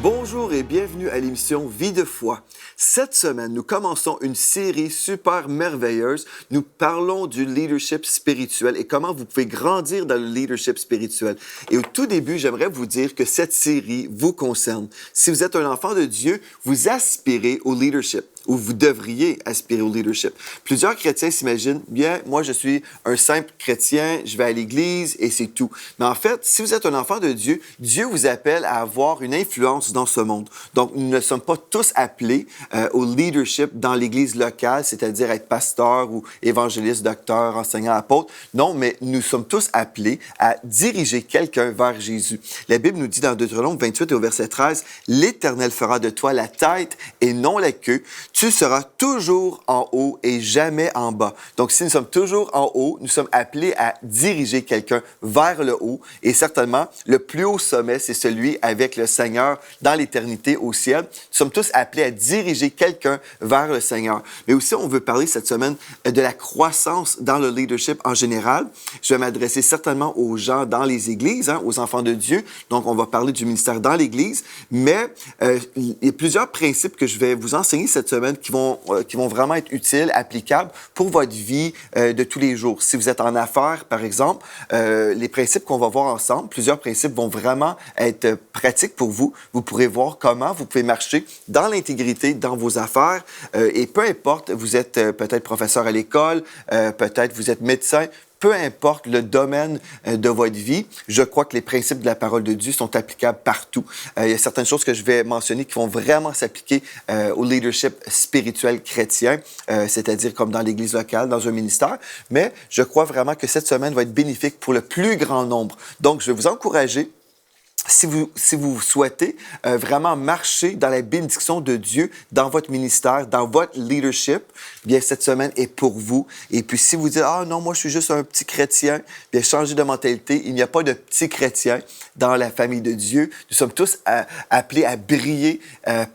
Bonjour et bienvenue à l'émission Vie de foi. Cette semaine, nous commençons une série super merveilleuse. Nous parlons du leadership spirituel et comment vous pouvez grandir dans le leadership spirituel. Et au tout début, j'aimerais vous dire que cette série vous concerne. Si vous êtes un enfant de Dieu, vous aspirez au leadership ou vous devriez aspirer au leadership. Plusieurs chrétiens s'imaginent, bien, moi je suis un simple chrétien, je vais à l'église et c'est tout. Mais en fait, si vous êtes un enfant de Dieu, Dieu vous appelle à avoir une influence dans ce monde. Donc, nous ne sommes pas tous appelés au leadership dans l'église locale, c'est-à-dire être pasteur ou évangéliste, docteur, enseignant, apôtre. Non, mais nous sommes tous appelés à diriger quelqu'un vers Jésus. La Bible nous dit dans Deutéronome 28 et au verset 13, « L'Éternel fera de toi la tête et non la queue. Tu seras toujours en haut et jamais en bas. » Donc, si nous sommes toujours en haut, nous sommes appelés à diriger quelqu'un vers le haut. Et certainement, le plus haut sommet, c'est celui avec le Seigneur dans l'éternité au ciel. Nous sommes tous appelés à diriger quelqu'un vers le Seigneur. Mais aussi, on veut parler cette semaine de la croissance dans le leadership en général. Je vais m'adresser certainement aux gens dans les églises, aux enfants de Dieu. Donc, on va parler du ministère dans l'Église. Mais il y a plusieurs principes que je vais vous enseigner cette semaine qui vont vraiment être utiles, applicables pour votre vie de tous les jours. Si vous êtes en affaires, par exemple, les principes qu'on va voir ensemble, plusieurs principes vont vraiment être pratiques pour vous. Vous pourrez voir comment vous pouvez marcher dans l'intégrité dans vos affaires. Et peu importe, vous êtes peut-être professeur à l'école, peut-être vous êtes médecin, peu importe le domaine de votre vie, je crois que les principes de la parole de Dieu sont applicables partout. Il y a certaines choses que je vais mentionner qui vont vraiment s'appliquer au leadership spirituel chrétien, c'est-à-dire comme dans l'Église locale, dans un ministère. Mais je crois vraiment que cette semaine va être bénéfique pour le plus grand nombre. Donc, je vais vous encourager. Si vous souhaitez vraiment marcher dans la bénédiction de Dieu dans votre ministère, dans votre leadership, bien cette semaine est pour vous. Et puis si vous dites « Ah non, moi je suis juste un petit chrétien », bien changez de mentalité. Il n'y a pas de petits chrétiens dans la famille de Dieu. Nous sommes tous appelés à briller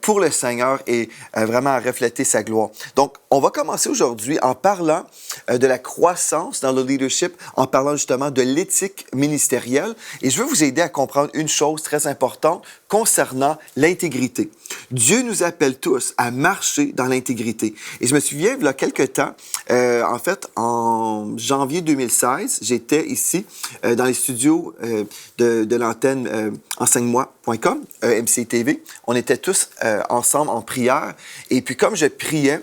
pour le Seigneur et vraiment à refléter sa gloire. Donc, on va commencer aujourd'hui en parlant de la croissance dans le leadership, en parlant justement de l'éthique ministérielle. Et je veux vous aider à comprendre une chose très importante concernant l'intégrité. Dieu nous appelle tous à marcher dans l'intégrité. Et je me souviens, il y a quelques temps, en fait, en janvier 2016, j'étais ici dans les studios de l'antenne enseigne-moi.com, MCTV. On était tous ensemble en prière. Et puis comme je priais,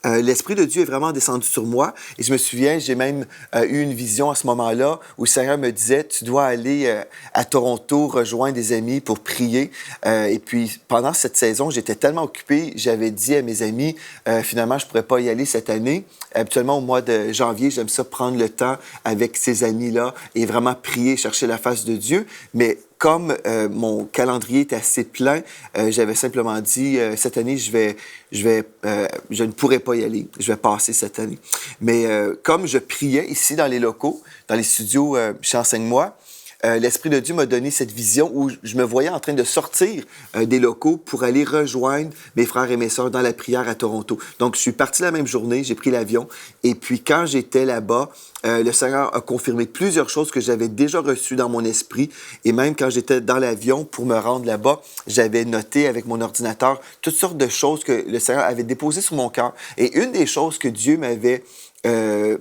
l'Esprit de Dieu est vraiment descendu sur moi. Et je me souviens, j'ai même eu une vision à ce moment-là où le Seigneur me disait, tu dois aller à Toronto rejoindre des amis pour prier. Et puis, pendant cette saison, j'étais tellement occupé, j'avais dit à mes amis, finalement, je pourrais pas y aller cette année. Habituellement, au mois de janvier, j'aime ça prendre le temps avec ces amis-là et vraiment prier, chercher la face de Dieu. Mais comme mon calendrier était assez plein, j'avais simplement dit, cette année, je ne pourrai pas y aller. Je vais passer cette année. Mais comme je priais ici dans les locaux, dans les studios chez Enseigne-moi, l'Esprit de Dieu m'a donné cette vision où je me voyais en train de sortir des locaux pour aller rejoindre mes frères et mes sœurs dans la prière à Toronto. Donc, je suis parti la même journée, j'ai pris l'avion. Et puis, quand j'étais là-bas, le Seigneur a confirmé plusieurs choses que j'avais déjà reçues dans mon esprit. Et même quand j'étais dans l'avion pour me rendre là-bas, j'avais noté avec mon ordinateur toutes sortes de choses que le Seigneur avait déposées sur mon cœur. Et une des choses que Dieu m'avait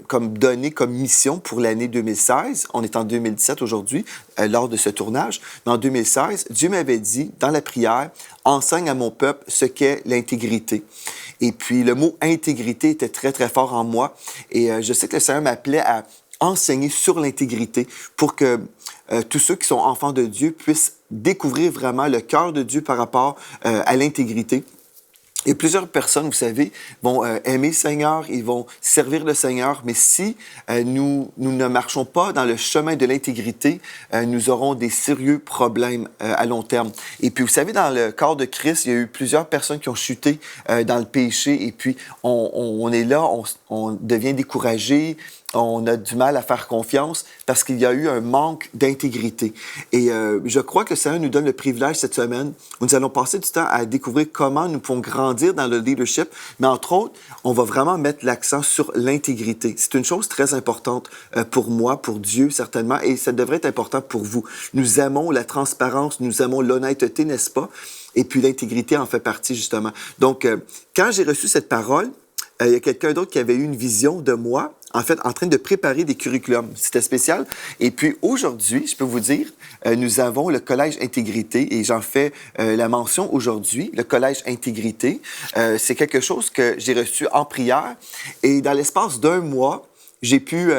comme donné comme mission pour l'année 2016. On est en 2017 aujourd'hui, lors de ce tournage. Mais en 2016, Dieu m'avait dit, dans la prière, « Enseigne à mon peuple ce qu'est l'intégrité. » Et puis, le mot « intégrité » était très, très fort en moi. Et je sais que le Seigneur m'appelait à enseigner sur l'intégrité pour que tous ceux qui sont enfants de Dieu puissent découvrir vraiment le cœur de Dieu par rapport à l'intégrité. Et plusieurs personnes, vous savez, vont aimer le Seigneur, ils vont servir le Seigneur, mais si nous ne marchons pas dans le chemin de l'intégrité, nous aurons des sérieux problèmes à long terme. Et puis, vous savez, dans le corps de Christ, il y a eu plusieurs personnes qui ont chuté dans le péché, et puis on est là, on devient découragé, on a du mal à faire confiance parce qu'il y a eu un manque d'intégrité. Et je crois que ça nous donne le privilège cette semaine où nous allons passer du temps à découvrir comment nous pouvons grandir dans le leadership, mais entre autres, on va vraiment mettre l'accent sur l'intégrité. C'est une chose très importante pour moi, pour Dieu certainement, et ça devrait être important pour vous. Nous aimons la transparence, nous aimons l'honnêteté, n'est-ce pas? Et puis l'intégrité en fait partie justement. Donc, quand j'ai reçu cette parole, il y a quelqu'un d'autre qui avait eu une vision de moi, en fait, en train de préparer des curriculums. C'était spécial. Et puis aujourd'hui, je peux vous dire, nous avons le Collège Intégrité et j'en fais la mention aujourd'hui, le Collège Intégrité. C'est quelque chose que j'ai reçu en prière et dans l'espace d'un mois, j'ai pu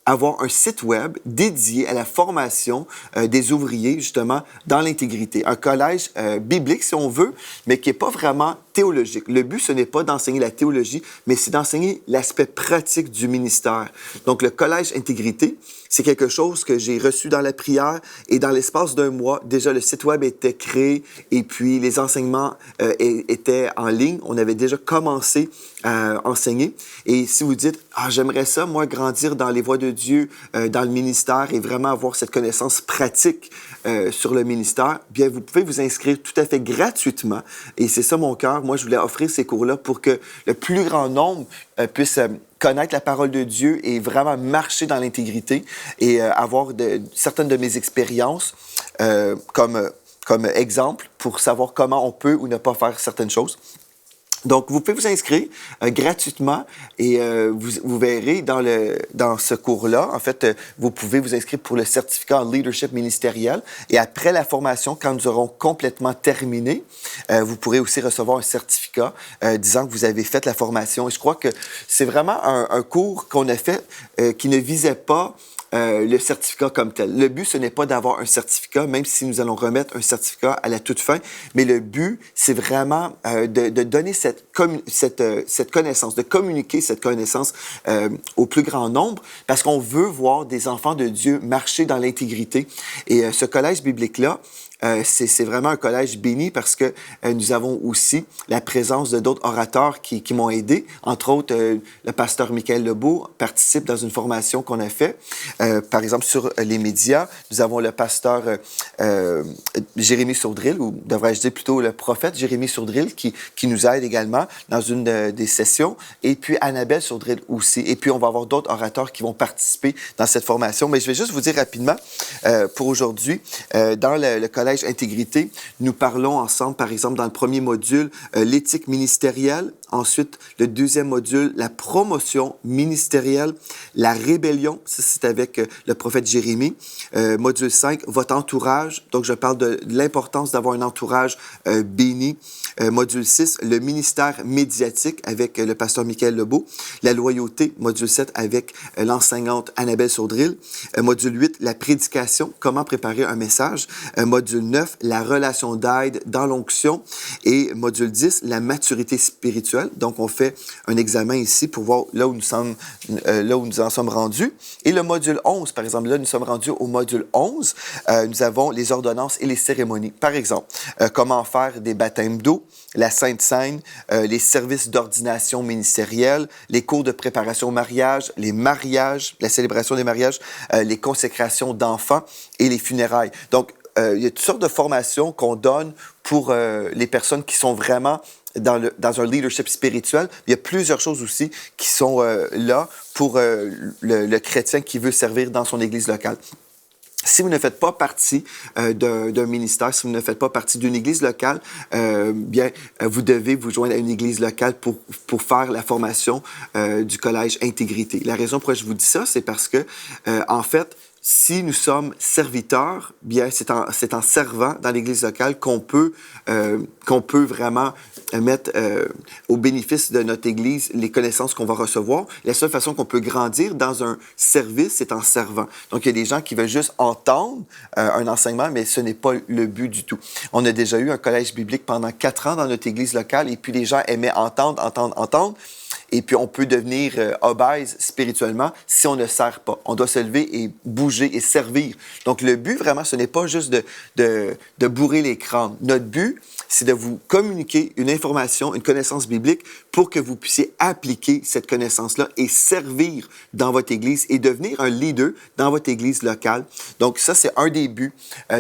avoir un site web dédié à la formation des ouvriers, justement, dans l'intégrité. Un collège biblique, si on veut, mais qui n'est pas vraiment théologique. Le but, ce n'est pas d'enseigner la théologie, mais c'est d'enseigner l'aspect pratique du ministère. Donc, le collège intégrité, c'est quelque chose que j'ai reçu dans la prière et dans l'espace d'un mois, déjà le site web était créé et puis les enseignements étaient en ligne. On avait déjà commencé à enseigner. Et si vous dites, ah, j'aimerais ça, moi, grandir dans les voies de Dieu, dans le ministère et vraiment avoir cette connaissance pratique sur le ministère, bien, vous pouvez vous inscrire tout à fait gratuitement. Et c'est ça mon cœur. Moi, je voulais offrir ces cours-là pour que le plus grand nombre puisse connaître la parole de Dieu et vraiment marcher dans l'intégrité et avoir certaines de mes expériences comme exemple pour savoir comment on peut ou ne pas faire certaines choses. Donc, vous pouvez vous inscrire gratuitement et vous verrez dans ce cours-là, en fait, vous pouvez vous inscrire pour le certificat en leadership ministériel. Et après la formation, quand nous aurons complètement terminé, vous pourrez aussi recevoir un certificat disant que vous avez fait la formation. Et je crois que c'est vraiment un cours qu'on a fait qui ne visait pas le certificat comme tel. Le but, ce n'est pas d'avoir un certificat, même si nous allons remettre un certificat à la toute fin, mais le but, c'est vraiment de donner cette connaissance, de communiquer cette connaissance au plus grand nombre, parce qu'on veut voir des enfants de Dieu marcher dans l'intégrité. Et ce collège biblique-là, c'est vraiment un collège béni parce que nous avons aussi la présence de d'autres orateurs qui m'ont aidé. Entre autres, le pasteur Michael Lebeau participe dans une formation qu'on a fait. Par exemple, sur les médias, nous avons le pasteur Jérémy Sourdril, ou devrais-je dire plutôt le prophète Jérémy Sourdril, qui nous aide également dans une des sessions. Et puis Annabelle Sourdril aussi. Et puis, on va avoir d'autres orateurs qui vont participer dans cette formation. Mais je vais juste vous dire rapidement, pour aujourd'hui, dans le collège Intégrité, nous parlons ensemble, par exemple, dans le premier module, l'éthique ministérielle. Ensuite, le deuxième module, la promotion ministérielle, la rébellion, ça c'est avec le prophète Jérémie. Module 5, votre entourage. Donc, je parle de l'importance d'avoir un entourage béni. Module 6, le ministère médiatique avec le pasteur Michael Lebeau. La loyauté, module 7, avec l'enseignante Annabelle Sourdril. Module 8, la prédication, comment préparer un message. Module 9, la relation d'aide dans l'onction. Et module 10, la maturité spirituelle. Donc, on fait un examen ici pour voir là où nous en sommes rendus. Et le module 11, par exemple, là, nous sommes rendus au module 11. Nous avons les ordonnances et les cérémonies. Par exemple, comment faire des baptêmes d'eau, la Sainte Seine, les services d'ordination ministérielle, les cours de préparation au mariage, les mariages, la célébration des mariages, les consécrations d'enfants et les funérailles. Donc, il y a toutes sortes de formations qu'on donne pour les personnes qui sont vraiment dans un leadership spirituel. Il y a plusieurs choses aussi qui sont là pour le chrétien qui veut servir dans son église locale. Si vous ne faites pas partie d'un ministère, si vous ne faites pas partie d'une église locale, bien, vous devez vous joindre à une église locale pour faire la formation du collège Intégrité. La raison pour laquelle je vous dis ça, c'est parce que, en fait, si nous sommes serviteurs, bien, c'est en servant dans l'Église locale qu'on peut vraiment mettre au bénéfice de notre Église les connaissances qu'on va recevoir. La seule façon qu'on peut grandir dans un service, c'est en servant. Donc, il y a des gens qui veulent juste entendre un enseignement, mais ce n'est pas le but du tout. On a déjà eu un collège biblique pendant 4 ans dans notre Église locale et puis les gens aimaient entendre. Et puis, on peut devenir obèse spirituellement si on ne sert pas. On doit se lever et bouger et servir. Donc, le but, vraiment, ce n'est pas juste de bourrer les crânes. Notre but, c'est de vous communiquer une information, une connaissance biblique pour que vous puissiez appliquer cette connaissance-là et servir dans votre Église et devenir un leader dans votre Église locale. Donc, ça, c'est un des buts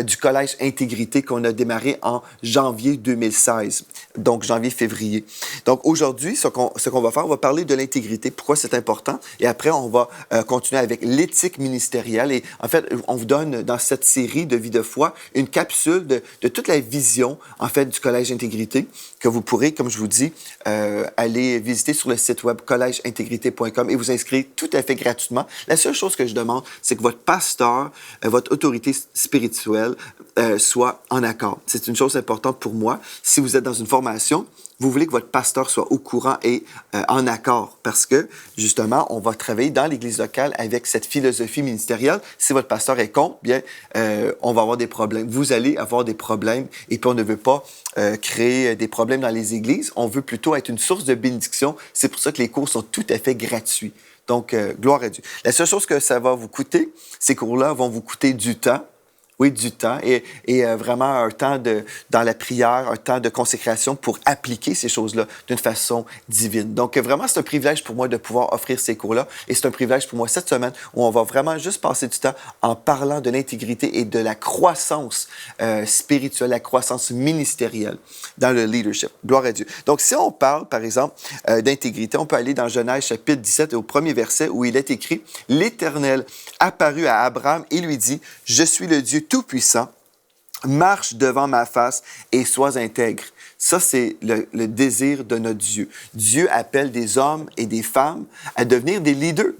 du Collège Intégrité qu'on a démarré en janvier 2016, donc janvier-février. Donc, aujourd'hui, ce qu'on va faire, on va parler de l'intégrité, pourquoi c'est important, et après, on va continuer avec l'éthique ministérielle. Et en fait, on vous donne dans cette série de Vie de foi une capsule de toute la vision, en fait, du Collège Intégrité, que vous pourrez, comme je vous dis, aller visiter sur le site web collègeintégrité.com et vous inscrire tout à fait gratuitement. La seule chose que je demande, c'est que votre pasteur, votre autorité spirituelle soit en accord. C'est une chose importante pour moi. Si vous êtes dans une formation, vous voulez que votre pasteur soit au courant et en accord parce que, justement, on va travailler dans l'Église locale avec cette philosophie ministérielle. Si votre pasteur est contre, bien, on va avoir des problèmes. Vous allez avoir des problèmes et puis on ne veut pas créer des problèmes dans les églises. On veut plutôt être une source de bénédiction. C'est pour ça que les cours sont tout à fait gratuits. Donc, gloire à Dieu. La seule chose que ça va vous coûter, ces cours-là vont vous coûter du temps. Oui, du temps et vraiment un temps dans la prière, un temps de consécration pour appliquer ces choses-là d'une façon divine. Donc, vraiment, c'est un privilège pour moi de pouvoir offrir ces cours-là et c'est un privilège pour moi cette semaine où on va vraiment juste passer du temps en parlant de l'intégrité et de la croissance spirituelle, la croissance ministérielle dans le leadership. Gloire à Dieu. Donc, si on parle, par exemple, d'intégrité, on peut aller dans Genèse chapitre 17 au premier verset où il est écrit « L'Éternel apparut à Abraham et lui dit, « Je suis le Dieu Tout-Puissant, marche devant ma face et sois intègre. » Ça, c'est le désir de notre Dieu. Dieu appelle des hommes et des femmes à devenir des leaders.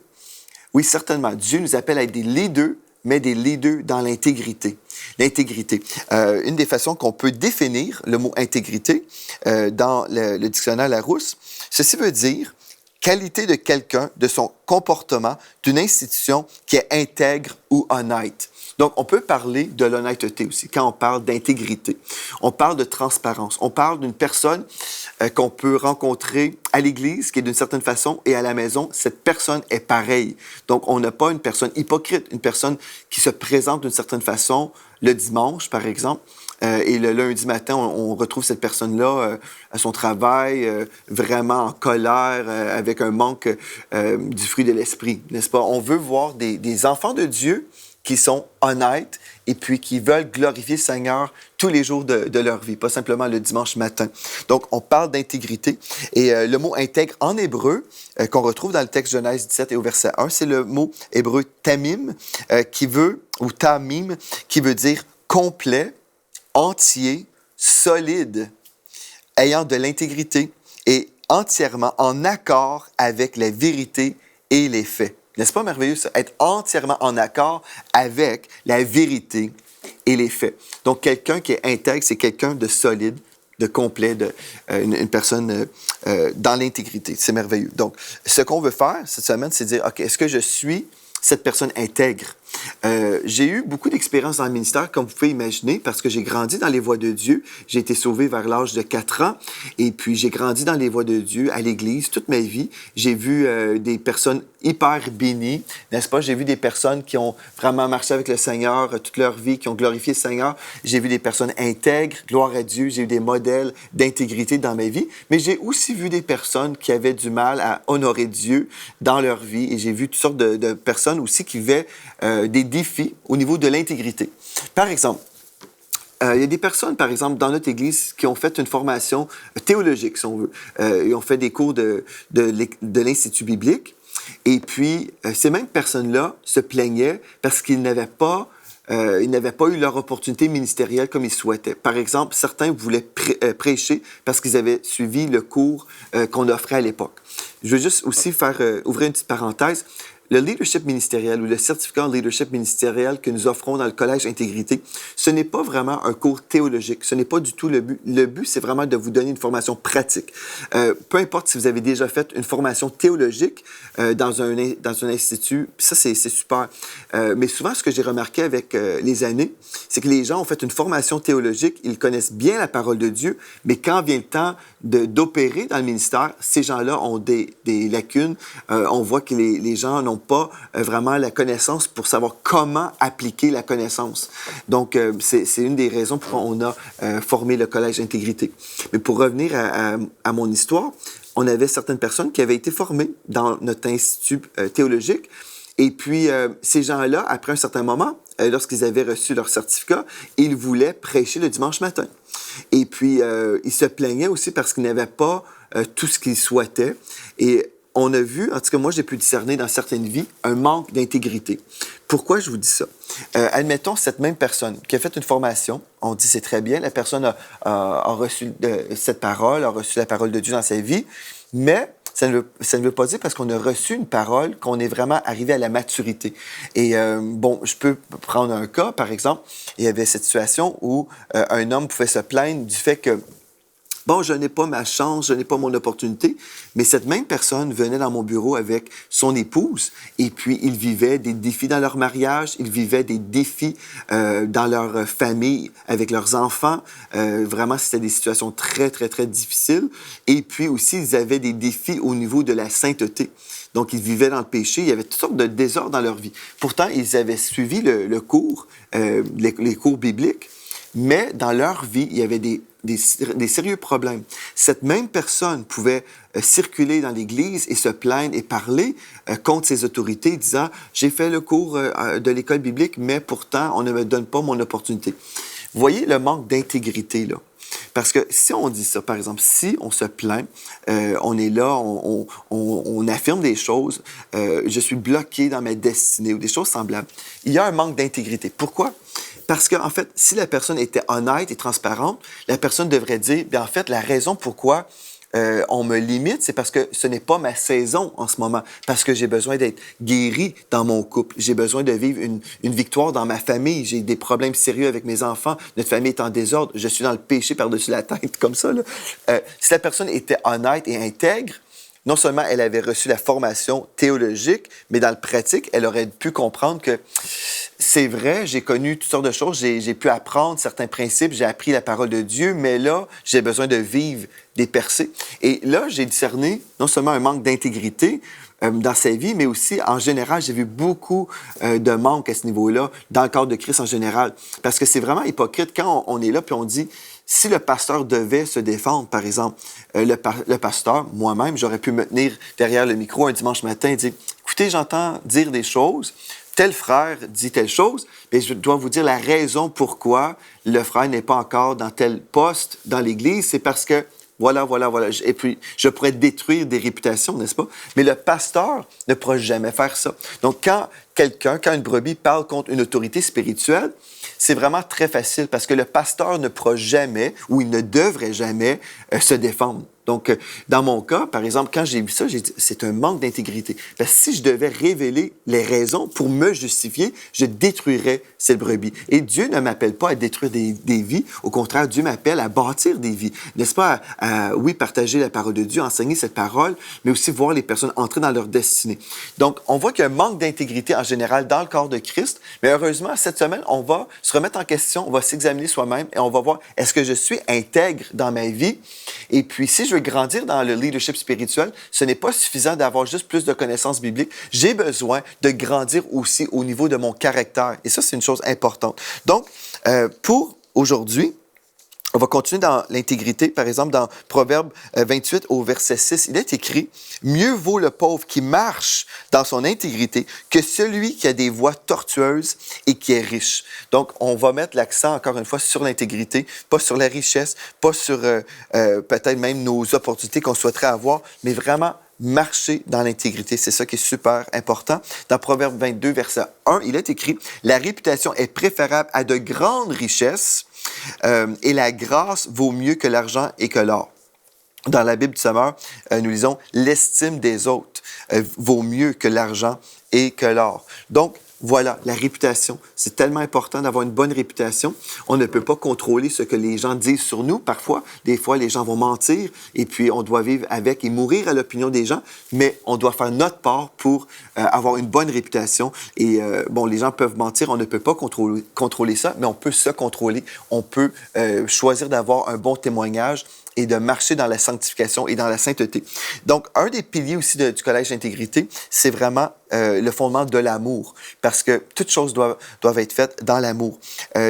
Oui, certainement. Dieu nous appelle à être des leaders, mais des leaders dans l'intégrité. L'intégrité. Une des façons qu'on peut définir le mot intégrité dans le dictionnaire Larousse, ceci veut dire qualité de quelqu'un, de son comportement, d'une institution qui est intègre ou honnête. Donc, on peut parler de l'honnêteté aussi quand on parle d'intégrité. On parle de transparence. On parle d'une personne qu'on peut rencontrer à l'église, qui est d'une certaine façon, et à la maison, cette personne est pareille. Donc, on n'a pas une personne hypocrite, une personne qui se présente d'une certaine façon le dimanche, par exemple, et le lundi matin, on retrouve cette personne-là à son travail, vraiment en colère, avec un manque du fruit de l'esprit, n'est-ce pas? On veut voir des enfants de Dieu qui sont honnêtes et puis qui veulent glorifier le Seigneur tous les jours de leur vie, pas simplement le dimanche matin. Donc, on parle d'intégrité. Et le mot « intègre » en hébreu, qu'on retrouve dans le texte Genèse 17 et au verset 1, c'est le mot hébreu « tamim » ou « tamim » qui veut dire « complet », entier, solide, ayant de l'intégrité et entièrement en accord avec la vérité et les faits. N'est-ce pas merveilleux ça? Être entièrement en accord avec la vérité et les faits. Donc, quelqu'un qui est intègre, c'est quelqu'un de solide, de complet, une personne dans l'intégrité. C'est merveilleux. Donc, ce qu'on veut faire cette semaine, c'est dire, OK, est-ce que je suis cette personne intègre? J'ai eu beaucoup d'expériences dans le ministère, comme vous pouvez imaginer, parce que j'ai grandi dans les voies de Dieu. J'ai été sauvé vers l'âge de 4 ans, et puis j'ai grandi dans les voies de Dieu à l'Église toute ma vie. J'ai vu des personnes hyper bénies, n'est-ce pas? J'ai vu des personnes qui ont vraiment marché avec le Seigneur toute leur vie, qui ont glorifié le Seigneur. J'ai vu des personnes intègres, gloire à Dieu. J'ai eu des modèles d'intégrité dans ma vie, mais j'ai aussi vu des personnes qui avaient du mal à honorer Dieu dans leur vie, et j'ai vu toutes sortes de personnes aussi qui vivaient des défis au niveau de l'intégrité. Par exemple, il y a des personnes, par exemple, dans notre Église qui ont fait une formation théologique, si on veut. Ils ont fait des cours de l'Institut biblique. Et puis, ces mêmes personnes-là se plaignaient parce qu'ils n'avaient pas eu leur opportunité ministérielle comme ils souhaitaient. Par exemple, certains voulaient prêcher parce qu'ils avaient suivi le cours qu'on offrait à l'époque. Je veux juste aussi ouvrir une petite parenthèse. le leadership ministériel ou le certificat en leadership ministériel que nous offrons dans le Collège Intégrité, ce n'est pas vraiment un cours théologique. Ce n'est pas du tout le but. Le but, c'est vraiment de vous donner une formation pratique. Peu importe si vous avez déjà fait une formation théologique dans un institut, ça, c'est super. Mais souvent, ce que j'ai remarqué avec les années, c'est que les gens ont fait une formation théologique, ils connaissent bien la parole de Dieu, mais quand vient le temps d'opérer dans le ministère, ces gens-là ont des lacunes. On voit que les gens n'ont pas vraiment la connaissance pour savoir comment appliquer la connaissance. Donc, c'est une des raisons pour on a formé le Collège Intégrité. Mais pour revenir à mon histoire, on avait certaines personnes qui avaient été formées dans notre institut théologique. Et puis, ces gens-là, après un certain moment, lorsqu'ils avaient reçu leur certificat, ils voulaient prêcher le dimanche matin. Et puis, ils se plaignaient aussi parce qu'ils n'avaient pas tout ce qu'ils souhaitaient. Et on a vu, en tout cas moi j'ai pu discerner dans certaines vies, un manque d'intégrité. Pourquoi je vous dis ça? Admettons cette même personne qui a fait une formation, on dit c'est très bien, la personne a reçu cette parole, a reçu la parole de Dieu dans sa vie, mais ça ne veut pas dire parce qu'on a reçu une parole qu'on est vraiment arrivé à la maturité. Et bon, je peux prendre un cas, par exemple, il y avait cette situation où un homme pouvait se plaindre du fait que bon, je n'ai pas ma chance, je n'ai pas mon opportunité, mais cette même personne venait dans mon bureau avec son épouse et puis ils vivaient des défis dans leur mariage, ils vivaient des défis dans leur famille, avec leurs enfants. Vraiment, c'était des situations très, très, très difficiles. Et puis aussi, ils avaient des défis au niveau de la sainteté. Donc, ils vivaient dans le péché, il y avait toutes sortes de désordres dans leur vie. Pourtant, ils avaient suivi le cours, les cours bibliques, mais dans leur vie, il y avait des sérieux problèmes. Cette même personne pouvait circuler dans l'Église et se plaindre et parler contre ses autorités, disant « J'ai fait le cours de l'école biblique, mais pourtant, on ne me donne pas mon opportunité. » Vous voyez le manque d'intégrité, là. Parce que si on dit ça, par exemple, si on se plaint, on est là, on affirme des choses, je suis bloqué dans ma destinée ou des choses semblables, il y a un manque d'intégrité. Pourquoi? Parce qu'en fait, si la personne était honnête et transparente, la personne devrait dire, bien en fait, la raison pourquoi on me limite, c'est parce que ce n'est pas ma saison en ce moment, parce que j'ai besoin d'être guéri dans mon couple, j'ai besoin de vivre une victoire dans ma famille, j'ai des problèmes sérieux avec mes enfants, notre famille est en désordre, je suis dans le péché par-dessus la tête, comme ça, là. Si la personne était honnête et intègre, non seulement elle avait reçu la formation théologique, mais dans le pratique, elle aurait pu comprendre que c'est vrai, j'ai connu toutes sortes de choses, j'ai pu apprendre certains principes, j'ai appris la parole de Dieu, mais là, j'ai besoin de vivre des percées. Et là, j'ai discerné non seulement un manque d'intégrité dans sa vie, mais aussi, en général, j'ai vu beaucoup de manque à ce niveau-là, dans le corps de Christ en général. Parce que c'est vraiment hypocrite quand on est là puis on dit, si le pasteur devait se défendre, par exemple, le pasteur, moi-même, j'aurais pu me tenir derrière le micro un dimanche matin et dire, écoutez, j'entends dire des choses, tel frère dit telle chose, mais je dois vous dire la raison pourquoi le frère n'est pas encore dans tel poste dans l'Église, c'est parce que voilà. Et puis, je pourrais détruire des réputations, n'est-ce pas? Mais le pasteur ne pourra jamais faire ça. Donc, quand une brebis parle contre une autorité spirituelle, c'est vraiment très facile parce que le pasteur ne pourra jamais, ou il ne devrait jamais, se défendre. Donc, dans mon cas, par exemple, quand j'ai vu ça, j'ai dit, c'est un manque d'intégrité. Parce que si je devais révéler les raisons pour me justifier, je détruirais cette brebis. Et Dieu ne m'appelle pas à détruire des vies. Au contraire, Dieu m'appelle à bâtir des vies. N'est-ce pas? Oui, partager la parole de Dieu, enseigner cette parole, mais aussi voir les personnes entrer dans leur destinée. Donc, on voit qu'il y a un manque d'intégrité en général dans le corps de Christ. Mais heureusement, cette semaine, on va se remettre en question, on va s'examiner soi-même et on va voir, est-ce que je suis intègre dans ma vie? Et puis, si je veux grandir dans le leadership spirituel, ce n'est pas suffisant d'avoir juste plus de connaissances bibliques. J'ai besoin de grandir aussi au niveau de mon caractère. Et ça, c'est une chose importante. Donc, pour aujourd'hui, on va continuer dans l'intégrité. Par exemple, dans Proverbe 28 au verset 6, il est écrit « Mieux vaut le pauvre qui marche dans son intégrité que celui qui a des voies tortueuses et qui est riche. » Donc, on va mettre l'accent, encore une fois, sur l'intégrité, pas sur la richesse, pas sur peut-être même nos opportunités qu'on souhaiterait avoir, mais vraiment marcher dans l'intégrité. C'est ça qui est super important. Dans Proverbe 22, verset 1, il est écrit « La réputation est préférable à de grandes richesses et la grâce vaut mieux que l'argent et que l'or. » Dans la Bible du Sommeur, nous lisons « L'estime des autres vaut mieux que l'argent et que l'or. Donc, voilà, la réputation. C'est tellement important d'avoir une bonne réputation. On ne peut pas contrôler ce que les gens disent sur nous. Parfois, des fois, les gens vont mentir et puis on doit vivre avec et mourir à l'opinion des gens, mais on doit faire notre part pour avoir une bonne réputation. Et bon, les gens peuvent mentir, on ne peut pas contrôler ça, mais on peut se contrôler. On peut choisir d'avoir un bon témoignage et de marcher dans la sanctification et dans la sainteté. Donc, un des piliers aussi du Collège d'intégrité, c'est vraiment le fondement de l'amour, parce que toutes choses doivent être faites dans l'amour.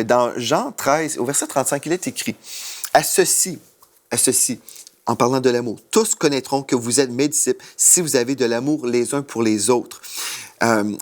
Dans Jean 13, au verset 35, il est écrit « À ceci, en parlant de l'amour, tous connaîtront que vous êtes mes disciples si vous avez de l'amour les uns pour les autres. »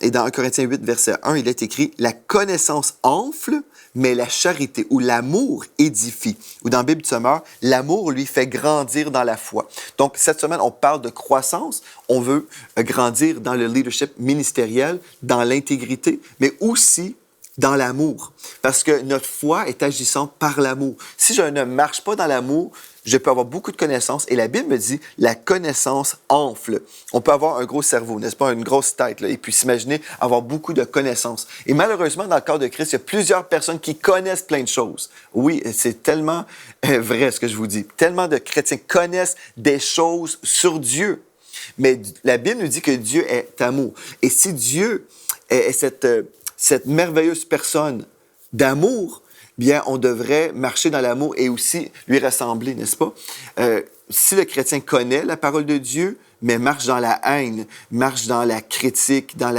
Et dans 1 Corinthiens 8, verset 1, il est écrit « La connaissance enfle, mais la charité ou l'amour édifie. » Ou dans la Bible du Sommeur, l'amour lui fait grandir dans la foi. Donc, cette semaine, on parle de croissance. On veut grandir dans le leadership ministériel, dans l'intégrité, mais aussi dans l'amour. Parce que notre foi est agissante par l'amour. Si je ne marche pas dans l'amour, je peux avoir beaucoup de connaissances. Et la Bible me dit, la connaissance enfle. On peut avoir un gros cerveau, n'est-ce pas? Une grosse tête, là, et puis s'imaginer avoir beaucoup de connaissances. Et malheureusement, dans le corps de Christ, il y a plusieurs personnes qui connaissent plein de choses. Oui, c'est tellement vrai ce que je vous dis. Tellement de chrétiens connaissent des choses sur Dieu. Mais la Bible nous dit que Dieu est amour. Et si Dieu est cette merveilleuse personne d'amour, bien, on devrait marcher dans l'amour et aussi lui ressembler, n'est-ce pas? Si le chrétien connaît la parole de Dieu, mais marche dans la haine, marche dans la critique, dans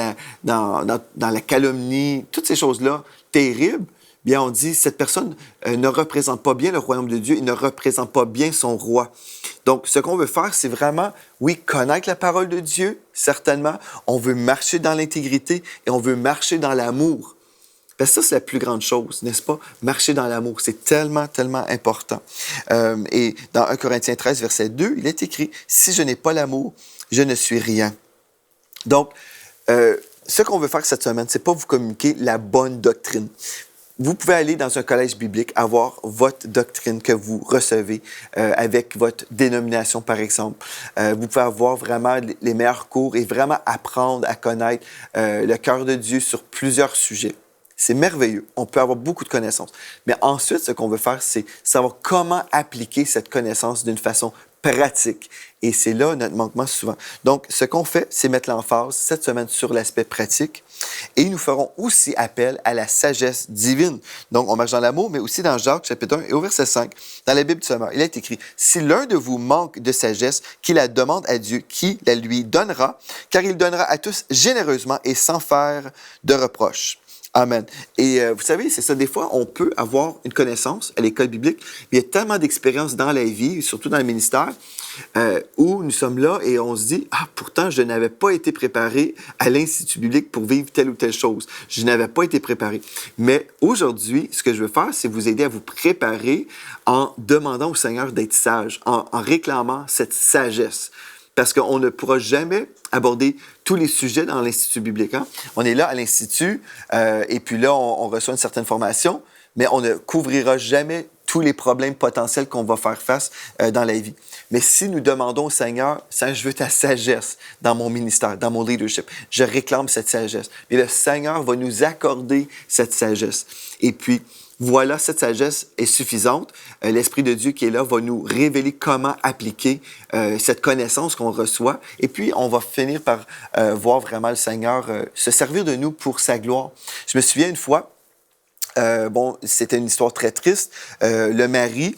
la calomnie, toutes ces choses-là terribles, bien, on dit, cette personne ne représente pas bien le royaume de Dieu, il ne représente pas bien son roi. Donc, ce qu'on veut faire, c'est vraiment, oui, connaître la parole de Dieu, certainement. On veut marcher dans l'intégrité et on veut marcher dans l'amour. Parce que ça, c'est la plus grande chose, n'est-ce pas? Marcher dans l'amour, c'est tellement, tellement important. Et dans 1 Corinthiens 13, verset 2, il est écrit, « Si je n'ai pas l'amour, je ne suis rien. » Donc, ce qu'on veut faire cette semaine, c'est pas vous communiquer la bonne doctrine. Vous pouvez aller dans un collège biblique, avoir votre doctrine que vous recevez avec votre dénomination, par exemple. Vous pouvez avoir vraiment les meilleurs cours et vraiment apprendre à connaître le cœur de Dieu sur plusieurs sujets. C'est merveilleux. On peut avoir beaucoup de connaissances. Mais ensuite, ce qu'on veut faire, c'est savoir comment appliquer cette connaissance d'une façon pratique. Et c'est là notre manquement souvent. Donc, ce qu'on fait, c'est mettre l'emphase cette semaine sur l'aspect pratique. Et nous ferons aussi appel à la sagesse divine. Donc, on marche dans l'amour, mais aussi dans Jacques, chapitre 1, et au verset 5, dans la Bible du Sommeur, il est écrit, « Si l'un de vous manque de sagesse, qu'il la demande à Dieu, qui la lui donnera, car il donnera à tous généreusement et sans faire de reproche. » Amen. Et vous savez, c'est ça, des fois, on peut avoir une connaissance à l'école biblique, mais il y a tellement d'expériences dans la vie, surtout dans le ministère, où nous sommes là et on se dit, ah, pourtant, je n'avais pas été préparé à l'Institut biblique pour vivre telle ou telle chose. Je n'avais pas été préparé. Mais aujourd'hui, ce que je veux faire, c'est vous aider à vous préparer en demandant au Seigneur d'être sage, en réclamant cette sagesse. Parce qu'on ne pourra jamais aborder tous les sujets dans l'Institut biblique. Hein? On est là à l'Institut, et puis là, on reçoit une certaine formation, mais on ne couvrira jamais tous les problèmes potentiels qu'on va faire face dans la vie. Mais si nous demandons au Seigneur, « Seigneur, je veux ta sagesse dans mon ministère, dans mon leadership. Je réclame cette sagesse. » Et le Seigneur va nous accorder cette sagesse. Et puis, voilà, cette sagesse est suffisante. L'Esprit de Dieu qui est là va nous révéler comment appliquer cette connaissance qu'on reçoit. Et puis, on va finir par voir vraiment le Seigneur se servir de nous pour sa gloire. Je me souviens une fois, c'était une histoire très triste. Le mari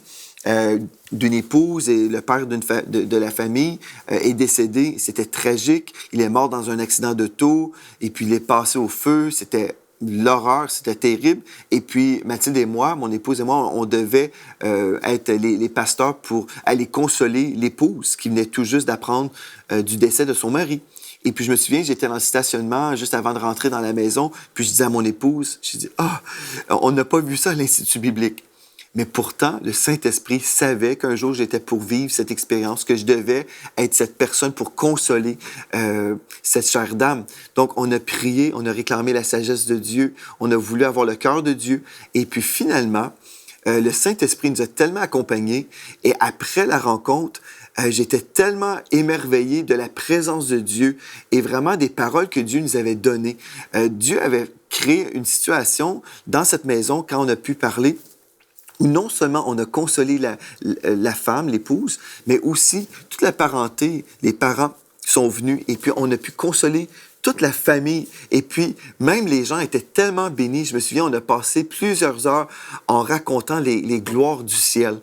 d'une épouse et le père de la famille est décédé. C'était tragique. Il est mort dans un accident d'auto et puis il est passé au feu. C'était l'horreur, c'était terrible. Et puis, Mathilde et moi, mon épouse et moi, on devait être les pasteurs pour aller consoler l'épouse qui venait tout juste d'apprendre du décès de son mari. Et puis, je me souviens, j'étais dans le stationnement juste avant de rentrer dans la maison, puis je disais à mon épouse, je dis, on n'a pas vu ça à l'Institut biblique. Mais pourtant, le Saint-Esprit savait qu'un jour, j'étais pour vivre cette expérience, que je devais être cette personne pour consoler cette chère dame. Donc, on a prié, on a réclamé la sagesse de Dieu, on a voulu avoir le cœur de Dieu. Et puis finalement, le Saint-Esprit nous a tellement accompagnés. Et après la rencontre, j'étais tellement émerveillé de la présence de Dieu et vraiment des paroles que Dieu nous avait données. Dieu avait créé une situation dans cette maison quand on a pu parler où non seulement on a consolé la femme, l'épouse, mais aussi toute la parenté, les parents sont venus et puis on a pu consoler toute la famille. Et puis, même les gens étaient tellement bénis. Je me souviens, on a passé plusieurs heures en racontant les gloires du ciel.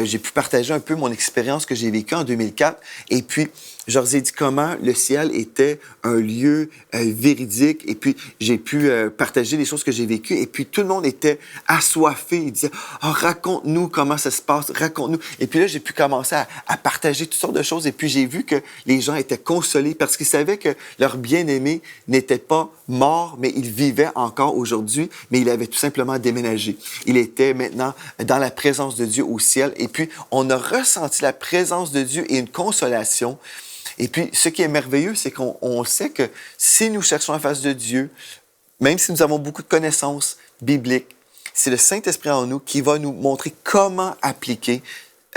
J'ai pu partager un peu mon expérience que j'ai vécue en 2004. Et puis, je leur ai dit comment le ciel était un lieu véridique. Et puis, j'ai pu partager les choses que j'ai vécues. Et puis, tout le monde était assoiffé. Ils disaient, « Oh, raconte-nous comment ça se passe, raconte-nous. » Et puis là, j'ai pu commencer à partager toutes sortes de choses. Et puis, j'ai vu que les gens étaient consolés parce qu'ils savaient que leur bien-aimé n'était pas mort, mais il vivait encore aujourd'hui, mais il avait tout simplement déménagé. Il était maintenant dans la présence de Dieu au ciel. Et puis, on a ressenti la présence de Dieu et une consolation. Et puis, ce qui est merveilleux, c'est qu'on sait que si nous cherchons la face de Dieu, même si nous avons beaucoup de connaissances bibliques, c'est le Saint-Esprit en nous qui va nous montrer comment appliquer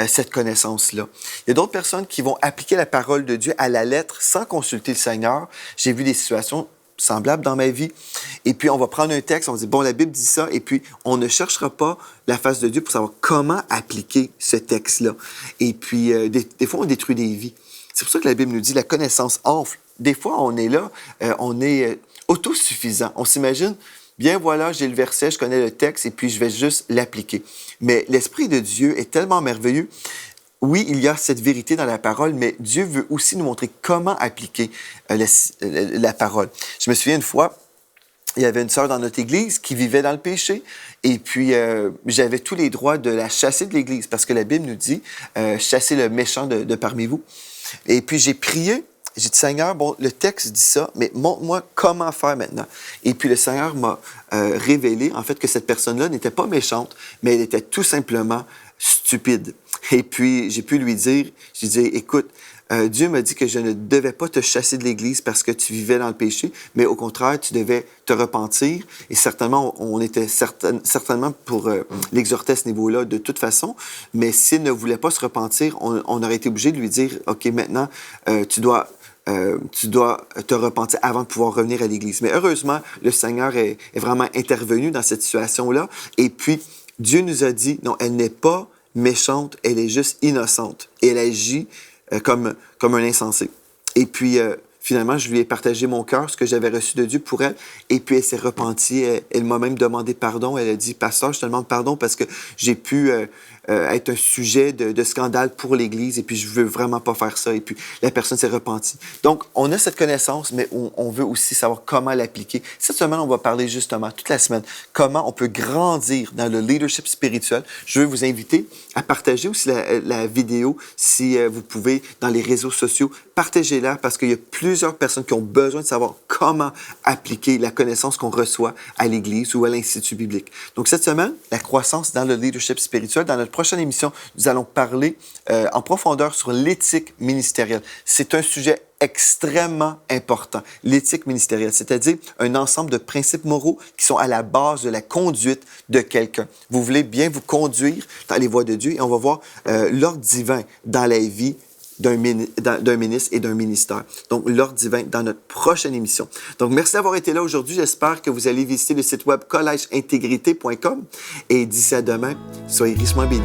cette connaissance-là. Il y a d'autres personnes qui vont appliquer la parole de Dieu à la lettre sans consulter le Seigneur. J'ai vu des situations semblables dans ma vie. Et puis, on va prendre un texte, on va dire, bon, la Bible dit ça, et puis on ne cherchera pas la face de Dieu pour savoir comment appliquer ce texte-là. Et puis, des fois, on détruit des vies. C'est pour ça que la Bible nous dit la connaissance enfle. Des fois, on est là, on est autosuffisant. On s'imagine, bien voilà, j'ai le verset, je connais le texte et puis je vais juste l'appliquer. Mais l'Esprit de Dieu est tellement merveilleux. Oui, il y a cette vérité dans la parole, mais Dieu veut aussi nous montrer comment appliquer la parole. Je me souviens une fois, il y avait une sœur dans notre église qui vivait dans le péché et puis j'avais tous les droits de la chasser de l'église parce que la Bible nous dit chasser le méchant de parmi vous. Et puis j'ai prié, j'ai dit Seigneur, bon, le texte dit ça, mais montre-moi comment faire maintenant. Et puis le Seigneur m'a révélé en fait que cette personne-là n'était pas méchante, mais elle était tout simplement stupide. Et puis j'ai pu lui dire, j'ai dit écoute, Dieu m'a dit que je ne devais pas te chasser de l'Église parce que tu vivais dans le péché, mais au contraire, tu devais te repentir. Et certainement, on était certainement pour l'exhorter à ce niveau-là de toute façon. Mais s'il ne voulait pas se repentir, on aurait été obligé de lui dire, OK, maintenant, tu dois te repentir avant de pouvoir revenir à l'Église. Mais heureusement, le Seigneur est vraiment intervenu dans cette situation-là. Et puis, Dieu nous a dit, non, elle n'est pas méchante, elle est juste innocente. Et elle agit comme un insensé. Et puis, finalement, je lui ai partagé mon cœur, ce que j'avais reçu de Dieu pour elle. Et puis, elle s'est repentie. Elle m'a même demandé pardon. Elle a dit, Pasteur, je te demande pardon parce que j'ai pu être un sujet de scandale pour l'Église et puis je veux vraiment pas faire ça. Et puis, la personne s'est repentie. Donc, on a cette connaissance, mais on veut aussi savoir comment l'appliquer. Cette semaine, on va parler justement, toute la semaine, comment on peut grandir dans le leadership spirituel. Je veux vous inviter à partager aussi la vidéo, si vous pouvez, dans les réseaux sociaux. Partagez-la parce qu'il y a plusieurs personnes qui ont besoin de savoir comment appliquer la connaissance qu'on reçoit à l'Église ou à l'Institut biblique. Donc, cette semaine, la croissance dans le leadership spirituel. Dans notre prochaine émission, nous allons parler en profondeur sur l'éthique ministérielle. C'est un sujet extrêmement important, l'éthique ministérielle, c'est-à-dire un ensemble de principes moraux qui sont à la base de la conduite de quelqu'un. Vous voulez bien vous conduire dans les voies de Dieu et on va voir l'ordre divin dans la vie d'un ministre et d'un ministère. Donc, l'ordre divin dans notre prochaine émission. Donc, merci d'avoir été là aujourd'hui. J'espère que vous allez visiter le site web collègeintégrité.com et d'ici à demain, soyez richement bénis.